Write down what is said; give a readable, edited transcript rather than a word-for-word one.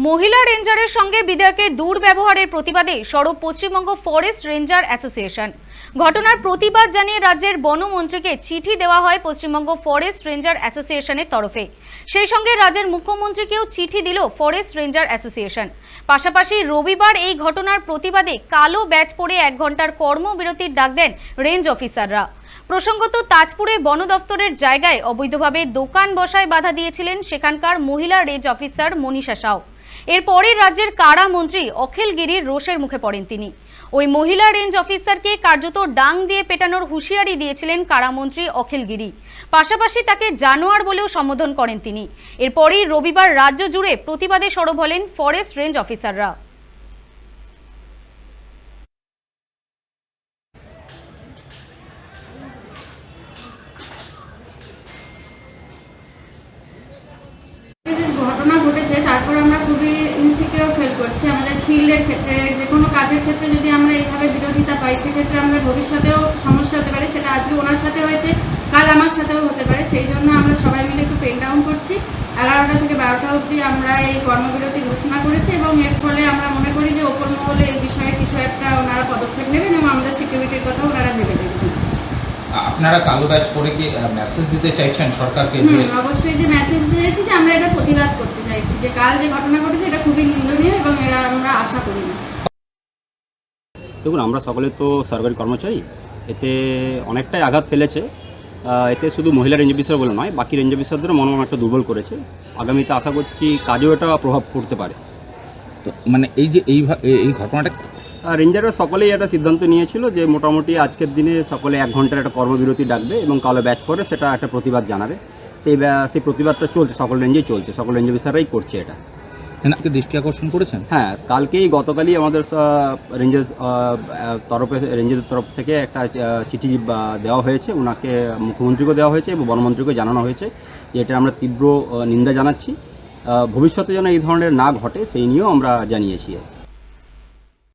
মহিলা রেঞ্জারের সঙ্গে বিধায়কের দুর্ব্যবহারের প্রতিবাদে সরব পশ্চিমবঙ্গ ফরেস্ট রেঞ্জার অ্যাসোসিয়েশন। ঘটনার প্রতিবাদ জানিয়ে রাজ্যের বনমন্ত্রীকে চিঠি দেওয়া হয় পশ্চিমবঙ্গ ফরেস্ট রেঞ্জার অ্যাসোসিয়েশনের তরফে। সেই সঙ্গে রাজ্যের মুখ্যমন্ত্রীকেও চিঠি দিল ফরেস্ট রেঞ্জার অ্যাসোসিয়েশন। পাশাপাশি রবিবার এই ঘটনার প্রতিবাদে কালো ব্যাজ পরে 1 ঘন্টার কর্মবিরতির ডাক দেন রেঞ্জ অফিসাররা। প্রসঙ্গত, তাজপুরে বন দফতরের জায়গায় অবৈধভাবে দোকান বসায় বাধা দিয়েছিলেন সেখানকার মহিলা রেঞ্জ অফিসার মনীষা সাউ। এরপরে রাজ্যের কারা মন্ত্রী অখিল গিরির রোষের মুখে পড়েন তিনি। ওই মহিলা রেঞ্জ অফিসারকে কার্যত ডাং দিয়ে পেটানোর হুঁশিয়ারি দিয়েছিলেন কারামন্ত্রী অখিল গিরি। পাশাপাশি তাকে জানোয়ার বলেও সম্বোধন করেন তিনি। এরপরই রবিবার রাজ্য জুড়ে প্রতিবাদে সরব হলেন ফরেস্ট রেঞ্জ অফিসাররা। ঘটনা ঘটেছে তারপর আমরা খুবই ইনসিকিউর ফিল করছি। আমাদের ফিল্ডের ক্ষেত্রে যে কোনো কাজের ক্ষেত্রে যদি আমরা এইভাবে বিরোধিতা পাই, সেক্ষেত্রে আমাদের ভবিষ্যতেও সমস্যা হতে পারে। সেটা আজকে ওনার সাথে হয়েছে, কাল আমার সাথেও হতে পারে। সেই জন্য আমরা সবাই মিলে একটু পেন ডাউন করছি। 11টা থেকে 12টা অবধি আমরা এই কর্মবিরতি ঘোষণা করেছি এবং এর ফলে আমরা মনে করি যে ওপর মহলে এই বিষয়ে কিছু একটা ওনারা পদক্ষেপ নেবেন এবং আমাদের সিকিউরিটির কথা ওনারা ভেবে দেখবেন। আপনারা কালো ব্যাজ করে কি মেসেজ দিতে চাইছেন সরকারকে? যে অবশ্যই যে মেসেজ দিয়েছি যে আমরা এটা প্রতিবাদ করতে চাইছি, যে কাল যে ঘটনা ঘটেছে এটা খুবই নিন্দনীয় এবং এরা আমরা আশা করি না। দেখুন, আমরা সকলে তো সরকারি কর্মচারী, এতে অনেকটাই আঘাত ফেলেছে। এতে শুধু মহিলা রেঞ্জ অফিসার বলে নয়, বাকি রেঞ্জ অফিসারদেরও মনোবল একটা দুর্বল করেছে। আগামীতে আশা করছি কাজেও এটা প্রভাব পড়তে পারে। তো মানে এই ঘটনাটা রেঞ্জাররা সকলেই একটা সিদ্ধান্ত নিয়েছিল যে মোটামুটি আজকের দিনে সকলে 1 ঘন্টার একটা কর্মবিরতি ডাকবে এবং কালো ব্যাচ করে সেটা একটা প্রতিবাদ জানাবে। সেই প্রতিবাদটা চলছে, সকল রেঞ্জেই চলছে, সকল রেঞ্জ অফিসাররাই করছে এটা। এনাকে দৃষ্টি আকর্ষণ করেছেন? হ্যাঁ, গতকালই আমাদের রেঞ্জের তরফ থেকে একটা চিঠি দেওয়া হয়েছে, ওনাকে মুখ্যমন্ত্রীকেও দেওয়া হয়েছে এবং বনমন্ত্রীকেও জানানো হয়েছে যে এটা আমরা তীব্র নিন্দা জানাচ্ছি। ভবিষ্যতে যেন এই ধরনের না ঘটে সেই নিয়েও আমরা জানিয়েছি।